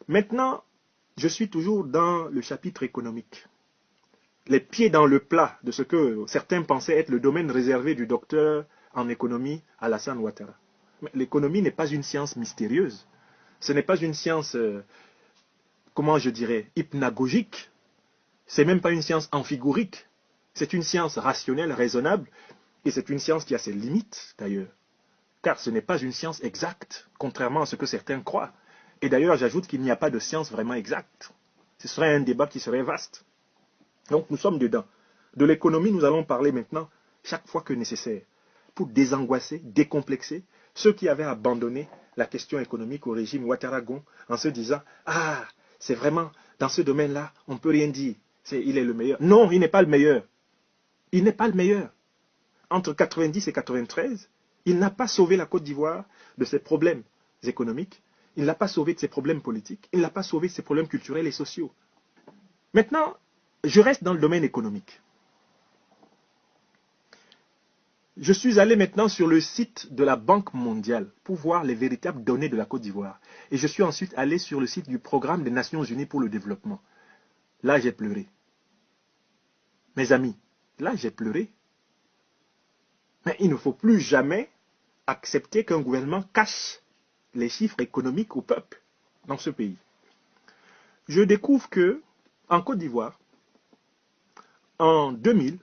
Maintenant, je suis toujours dans le chapitre économique. Les pieds dans le plat de ce que certains pensaient être le domaine réservé du docteur en économie Alassane Ouattara. Mais l'économie n'est pas une science mystérieuse. Ce n'est pas une science, comment je dirais, hypnagogique. C'est même pas une science amphigorique. C'est une science rationnelle, raisonnable, et c'est une science qui a ses limites, d'ailleurs. Car ce n'est pas une science exacte, contrairement à ce que certains croient. Et d'ailleurs, j'ajoute qu'il n'y a pas de science vraiment exacte. Ce serait un débat qui serait vaste. Donc nous sommes dedans. De l'économie, nous allons parler maintenant, chaque fois que nécessaire, pour désangoisser, décomplexer ceux qui avaient abandonné la question économique au régime Ouattaragon en se disant « Ah, c'est vraiment, dans ce domaine-là, on ne peut rien dire. Il est le meilleur. » Non, il n'est pas le meilleur. Il n'est pas le meilleur. Entre 90 et 93, il n'a pas sauvé la Côte d'Ivoire de ses problèmes économiques. Il ne l'a pas sauvé de ses problèmes politiques. Il ne l'a pas sauvé de ses problèmes culturels et sociaux. Maintenant, je reste dans le domaine économique. Je suis allé maintenant sur le site de la Banque mondiale pour voir les véritables données de la Côte d'Ivoire. Et je suis ensuite allé sur le site du Programme des Nations Unies pour le développement. Là, j'ai pleuré. Mes amis, là, j'ai pleuré. Mais il ne faut plus jamais accepter qu'un gouvernement cache les chiffres économiques au peuple dans ce pays. Je découvre que, en Côte d'Ivoire, en 2000,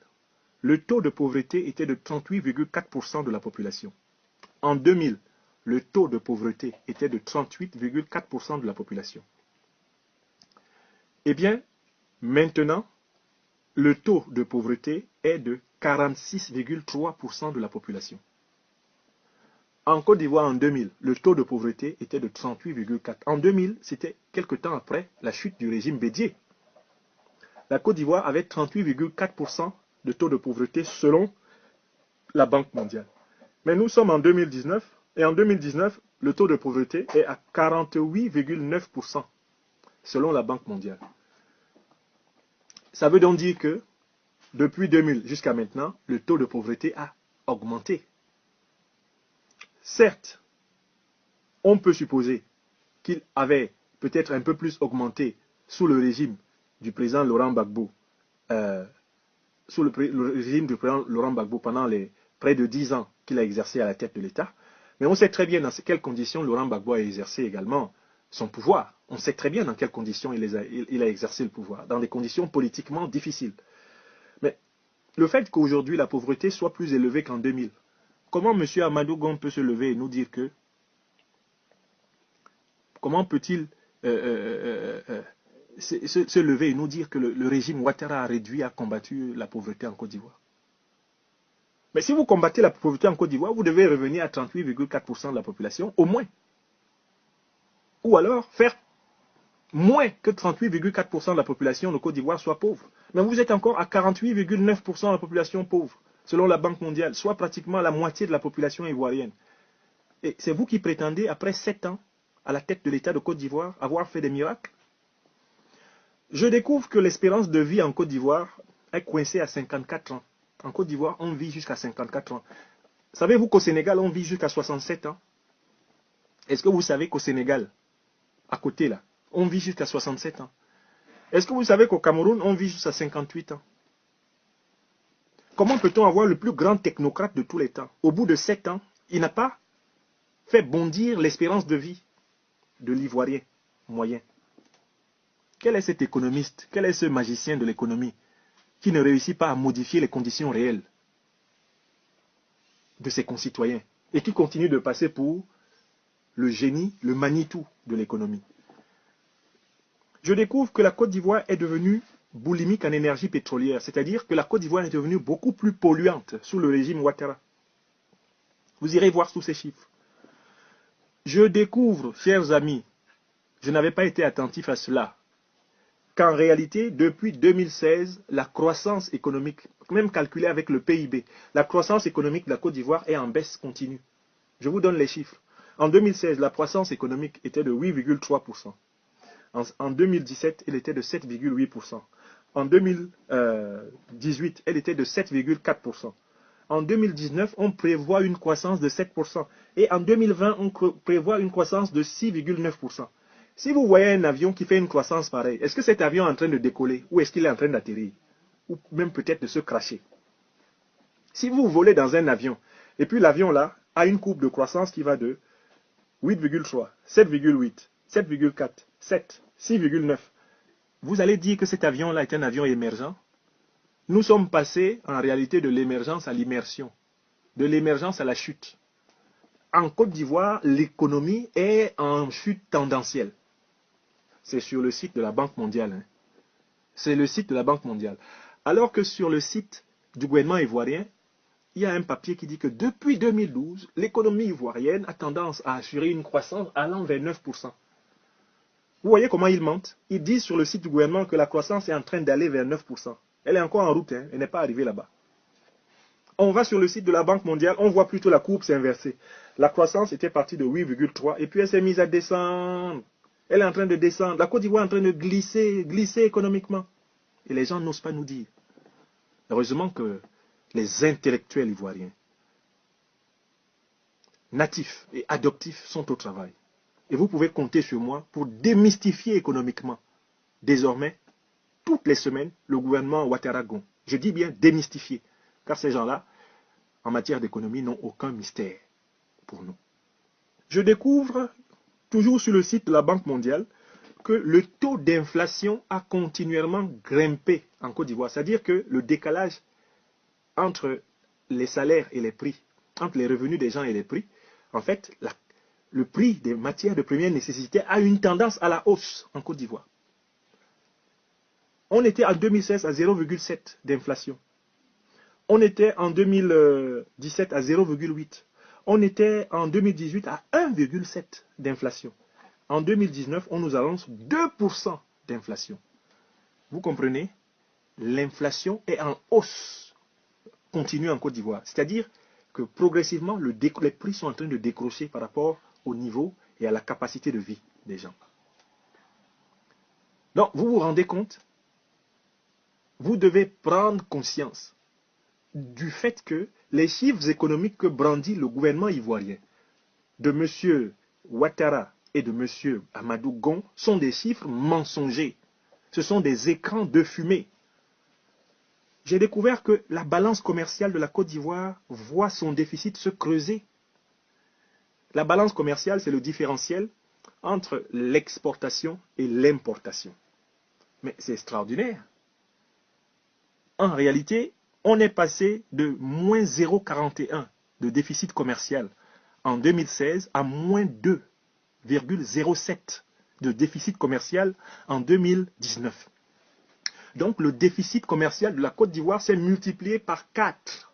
le taux de pauvreté était de 38,4% de la population. En 2000, le taux de pauvreté était de 38,4% de la population. Eh bien, maintenant, le taux de pauvreté est de 46,3% de la population. En Côte d'Ivoire, en 2000, le taux de pauvreté était de 38,4%. En 2000, c'était quelque temps après la chute du régime Bédié. La Côte d'Ivoire avait 38,4% de taux de pauvreté selon la Banque mondiale. Mais nous sommes en 2019, et en 2019, le taux de pauvreté est à 48,9% selon la Banque mondiale. Ça veut donc dire que depuis 2000 jusqu'à maintenant, le taux de pauvreté a augmenté. Certes, on peut supposer qu'il avait peut-être un peu plus augmenté sous le régime du président Laurent Gbagbo, sous le régime du président Laurent Gbagbo pendant les près de 10 ans qu'il a exercé à la tête de l'État. Mais on sait très bien dans quelles conditions Laurent Gbagbo a exercé également son pouvoir. On sait très bien dans quelles conditions il a exercé le pouvoir, dans des conditions politiquement difficiles. Mais le fait qu'aujourd'hui la pauvreté soit plus élevée qu'en 2000, comment M. Amadou Gon peut se lever et nous dire que... Comment peut-il se lever et nous dire que le régime Ouattara a réduit, a combattu la pauvreté en Côte d'Ivoire? Mais si vous combattez la pauvreté en Côte d'Ivoire, vous devez revenir à 38,4% de la population, au moins. Ou alors faire moins que 38,4% de la population de Côte d'Ivoire soit pauvre. Mais vous êtes encore à 48,9% de la population pauvre, selon la Banque mondiale, soit pratiquement la moitié de la population ivoirienne. Et c'est vous qui prétendez, après 7 ans, à la tête de l'État de Côte d'Ivoire, avoir fait des miracles? Je découvre que l'espérance de vie en Côte d'Ivoire est coincée à 54 ans. En Côte d'Ivoire, on vit jusqu'à 54 ans. Savez-vous qu'au Sénégal, on vit jusqu'à 67 ans? Est-ce que vous savez qu'au Sénégal, à côté là, on vit jusqu'à 67 ans? Est-ce que vous savez qu'au Cameroun, on vit jusqu'à 58 ans? Comment peut-on avoir le plus grand technocrate de tous les temps? Au bout de 7 ans, il n'a pas fait bondir l'espérance de vie de l'Ivoirien moyen. Quel est cet économiste, quel est ce magicien de l'économie qui ne réussit pas à modifier les conditions réelles de ses concitoyens et qui continue de passer pour le génie, le Manitou de l'économie? Je découvre que la Côte d'Ivoire est devenue boulimique en énergie pétrolière, c'est-à-dire que la Côte d'Ivoire est devenue beaucoup plus polluante sous le régime Ouattara. Vous irez voir tous ces chiffres. Je découvre, chers amis, je n'avais pas été attentif à cela, qu'en réalité, depuis 2016, la croissance économique, même calculée avec le PIB, la croissance économique de la Côte d'Ivoire est en baisse continue. Je vous donne les chiffres. En 2016, la croissance économique était de 8,3%. En 2017, elle était de 7,8%. En 2018, elle était de 7,4%. En 2019, on prévoit une croissance de 7%. Et en 2020, on prévoit une croissance de 6,9%. Si vous voyez un avion qui fait une croissance pareille, est-ce que cet avion est en train de décoller ou est-ce qu'il est en train d'atterrir? Ou même peut-être de se cracher? Si vous volez dans un avion, et puis l'avion là a une courbe de croissance qui va de 8,3, 7,8, 7,4, 7, 6,9, vous allez dire que cet avion-là est un avion émergent? Nous sommes passés en réalité de l'émergence à l'immersion, de l'émergence à la chute. En Côte d'Ivoire, l'économie est en chute tendancielle. C'est sur le site de la Banque mondiale. Hein. C'est le site de la Banque mondiale. Alors que sur le site du gouvernement ivoirien, il y a un papier qui dit que depuis 2012, l'économie ivoirienne a tendance à assurer une croissance allant vers 9%. Vous voyez comment ils mentent? Ils disent sur le site du gouvernement que la croissance est en train d'aller vers 9%. Elle est encore en route, hein, elle n'est pas arrivée là-bas. On va sur le site de la Banque mondiale, on voit plutôt la courbe s'inverser. La croissance était partie de 8,3 et puis elle s'est mise à descendre. Elle est en train de descendre. La Côte d'Ivoire est en train de glisser économiquement. Et les gens n'osent pas nous dire. Heureusement que les intellectuels ivoiriens, natifs et adoptifs, sont au travail. Et vous pouvez compter sur moi pour démystifier économiquement. Désormais, toutes les semaines, le gouvernement Ouattara-Gon. Je dis bien démystifier, car ces gens-là, en matière d'économie, n'ont aucun mystère pour nous. Je découvre, toujours sur le site de la Banque mondiale, que le taux d'inflation a continuellement grimpé en Côte d'Ivoire. C'est-à-dire que le décalage entre les salaires et les prix, entre les revenus des gens et les prix, en fait, le prix des matières de première nécessité a une tendance à la hausse en Côte d'Ivoire. On était en 2016 à 0,7 d'inflation. On était en 2017 à 0,8. On était en 2018 à 1,7 d'inflation. En 2019, on nous annonce 2% d'inflation. Vous comprenez? L'inflation est en hausse continue en Côte d'Ivoire. C'est-à-dire que progressivement, les prix sont en train de décrocher par rapport au niveau et à la capacité de vie des gens. Donc, vous vous rendez compte? Vous devez prendre conscience du fait que les chiffres économiques que brandit le gouvernement ivoirien de M. Ouattara et de M. Amadou Gon sont des chiffres mensongers. Ce sont des écrans de fumée. J'ai découvert que la balance commerciale de la Côte d'Ivoire voit son déficit se creuser. La balance commerciale, c'est le différentiel entre l'exportation et l'importation. Mais c'est extraordinaire. En réalité, on est passé de moins 0,41 de déficit commercial en 2016 à moins 2,07 de déficit commercial en 2019. Donc le déficit commercial de la Côte d'Ivoire s'est multiplié par 4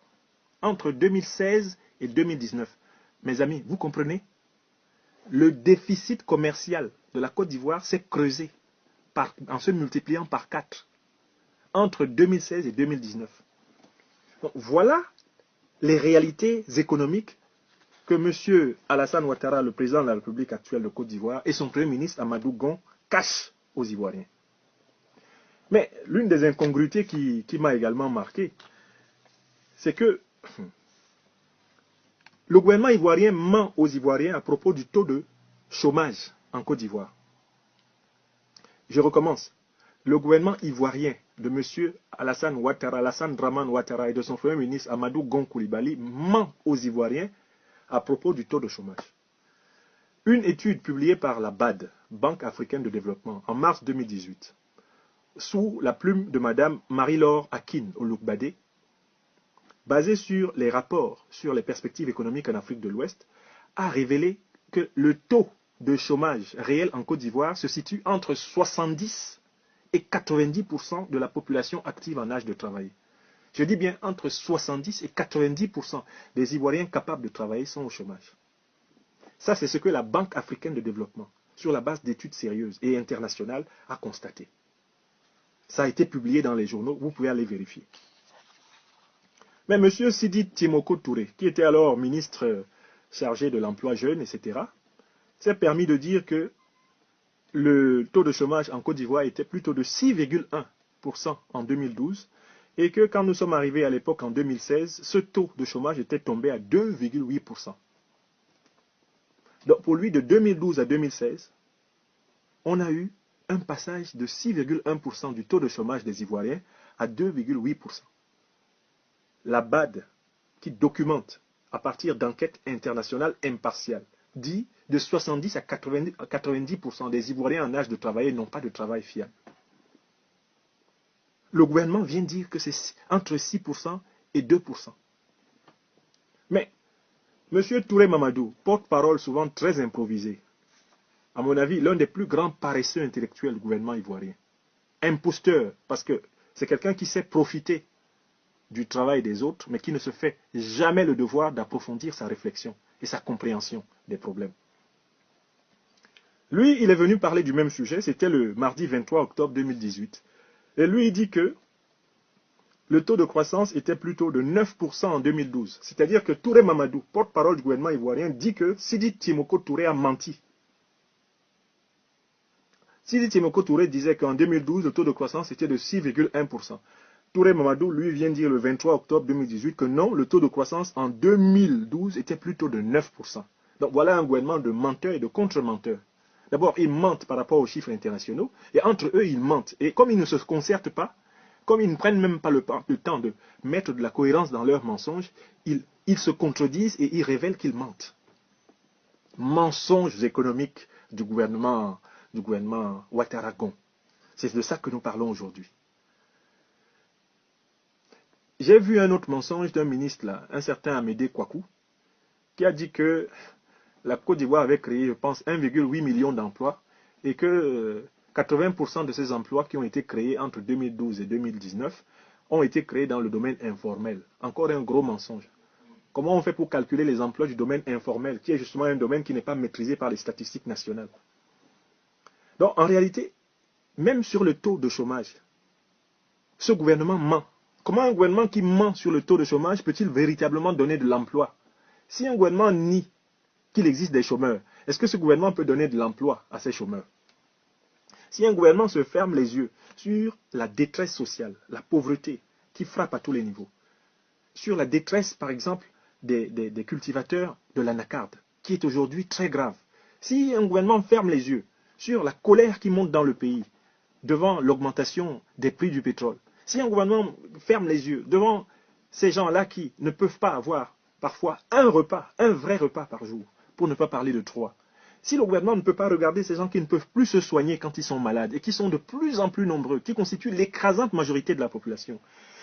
entre 2016 et 2019. Mes amis, vous comprenez? Le déficit commercial de la Côte d'Ivoire s'est creusé en se multipliant par 4 entre 2016 et 2019. Donc, voilà les réalités économiques que M. Alassane Ouattara, le président de la République actuelle de Côte d'Ivoire, et son Premier ministre Amadou Gon cachent aux Ivoiriens. Mais l'une des incongruités qui m'a également marqué, c'est que le gouvernement ivoirien ment aux Ivoiriens à propos du taux de chômage en Côte d'Ivoire. Je recommence. Le gouvernement ivoirien de M. Alassane Ouattara, Alassane Dramane Ouattara et de son Premier ministre Amadou Gon Coulibaly ment aux Ivoiriens à propos du taux de chômage. Une étude publiée par la BAD, Banque africaine de développement, en mars 2018, sous la plume de Mme Marie-Laure Akin Oloukbadé, basée sur les rapports sur les perspectives économiques en Afrique de l'Ouest, a révélé que le taux de chômage réel en Côte d'Ivoire se situe entre 70 et 90% de la population active en âge de travailler. Je dis bien entre 70 et 90% des Ivoiriens capables de travailler sont au chômage. Ça, c'est ce que la Banque africaine de développement, sur la base d'études sérieuses et internationales, a constaté. Ça a été publié dans les journaux, vous pouvez aller vérifier. Mais M. Sidi Timoko Touré, qui était alors ministre chargé de l'emploi jeune, etc., s'est permis de dire que le taux de chômage en Côte d'Ivoire était plutôt de 6,1% en 2012 et que quand nous sommes arrivés à l'époque en 2016, ce taux de chômage était tombé à 2,8%. Donc pour lui, de 2012 à 2016, on a eu un passage de 6,1% du taux de chômage des Ivoiriens à 2,8%. La BAD, qui documente à partir d'enquêtes internationales impartiales, dit de 70 à 90% des Ivoiriens en âge de travailler n'ont pas de travail fiable. Le gouvernement vient dire que c'est entre 6% et 2%. Mais, M. Touré Mamadou, porte-parole souvent très improvisé, à mon avis, l'un des plus grands paresseux intellectuels du gouvernement ivoirien. Imposteur, parce que c'est quelqu'un qui sait profiter du travail des autres, mais qui ne se fait jamais le devoir d'approfondir sa réflexion et sa compréhension des problèmes. Lui, il est venu parler du même sujet, c'était le mardi 23 octobre 2018. Et lui, il dit que le taux de croissance était plutôt de 9% en 2012. C'est-à-dire que Touré Mamadou, porte-parole du gouvernement ivoirien, dit que Sidi Timoko Touré a menti. Sidi Timoko Touré disait qu'en 2012, le taux de croissance était de 6,1%. Touré Mamadou, lui, vient dire le 23 octobre 2018 que non, le taux de croissance en 2012 était plutôt de 9%. Donc voilà un gouvernement de menteurs et de contre-menteurs. D'abord, ils mentent par rapport aux chiffres internationaux, et entre eux, ils mentent. Et comme ils ne se concertent pas, comme ils ne prennent même pas le temps de mettre de la cohérence dans leurs mensonges, ils se contredisent et ils révèlent qu'ils mentent. Mensonges économiques du gouvernement Ouattaragon. C'est de ça que nous parlons aujourd'hui. J'ai vu un autre mensonge d'un ministre, là, un certain Amédée Kouakou, qui a dit que la Côte d'Ivoire avait créé, je pense, 1,8 million d'emplois et que 80% de ces emplois qui ont été créés entre 2012 et 2019 ont été créés dans le domaine informel. Encore un gros mensonge. Comment on fait pour calculer les emplois du domaine informel, qui est justement un domaine qui n'est pas maîtrisé par les statistiques nationales? Donc, en réalité, même sur le taux de chômage, ce gouvernement ment. Comment un gouvernement qui ment sur le taux de chômage peut-il véritablement donner de l'emploi? Si un gouvernement nie qu'il existe des chômeurs, est-ce que ce gouvernement peut donner de l'emploi à ces chômeurs? Si un gouvernement se ferme les yeux sur la détresse sociale, la pauvreté qui frappe à tous les niveaux, sur la détresse, par exemple, des cultivateurs de l'anacarde, qui est aujourd'hui très grave, si un gouvernement ferme les yeux sur la colère qui monte dans le pays devant l'augmentation des prix du pétrole, si un gouvernement ferme les yeux devant ces gens-là qui ne peuvent pas avoir parfois un repas, un vrai repas par jour, pour ne pas parler de 3, si le gouvernement ne peut pas regarder ces gens qui ne peuvent plus se soigner quand ils sont malades et qui sont de plus en plus nombreux, qui constituent l'écrasante majorité de la population,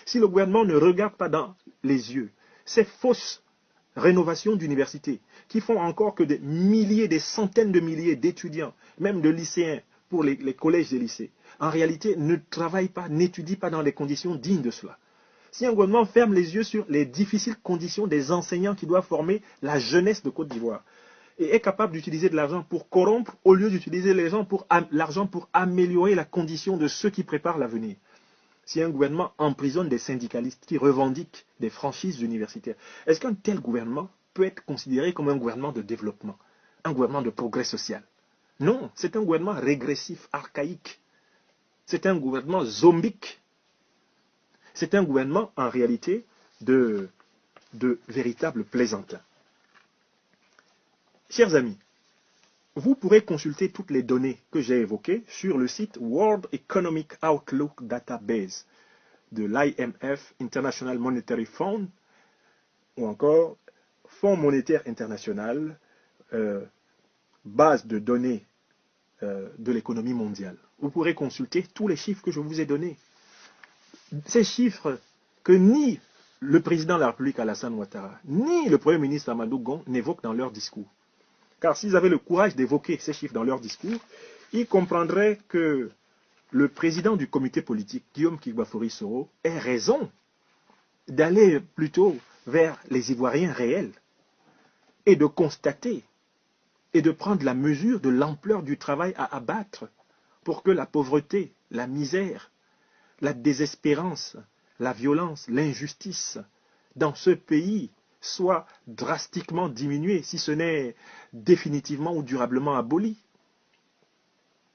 si le gouvernement ne regarde pas dans les yeux ces fausses rénovations d'universités qui font encore que des milliers, des centaines de milliers d'étudiants, même de lycéens pour les collèges et lycées, en réalité ne travaillent pas, n'étudient pas dans des conditions dignes de cela. Si un gouvernement ferme les yeux sur les difficiles conditions des enseignants qui doivent former la jeunesse de Côte d'Ivoire, et est capable d'utiliser de l'argent pour corrompre au lieu d'utiliser l'argent pour améliorer la condition de ceux qui préparent l'avenir. Si un gouvernement emprisonne des syndicalistes qui revendiquent des franchises universitaires, est-ce qu'un tel gouvernement peut être considéré comme un gouvernement de développement, un gouvernement de progrès social? Non, c'est un gouvernement régressif, archaïque. C'est un gouvernement zombique. C'est un gouvernement, en réalité, de véritables plaisantins. Chers amis, vous pourrez consulter toutes les données que j'ai évoquées sur le site World Economic Outlook Database de l'IMF, International Monetary Fund, ou encore Fonds monétaire international, base de données de l'économie mondiale. Vous pourrez consulter tous les chiffres que je vous ai donnés. Ces chiffres que ni le président de la République Alassane Ouattara, ni le Premier ministre Amadou Gon n'évoquent dans leur discours. Car s'ils avaient le courage d'évoquer ces chiffres dans leur discours, ils comprendraient que le président du comité politique, Guillaume Kigbafori Soro, ait raison d'aller plutôt vers les Ivoiriens réels et de constater et de prendre la mesure de l'ampleur du travail à abattre pour que la pauvreté, la misère, la désespérance, la violence, l'injustice dans ce pays soit drastiquement diminuée, si ce n'est définitivement ou durablement abolie.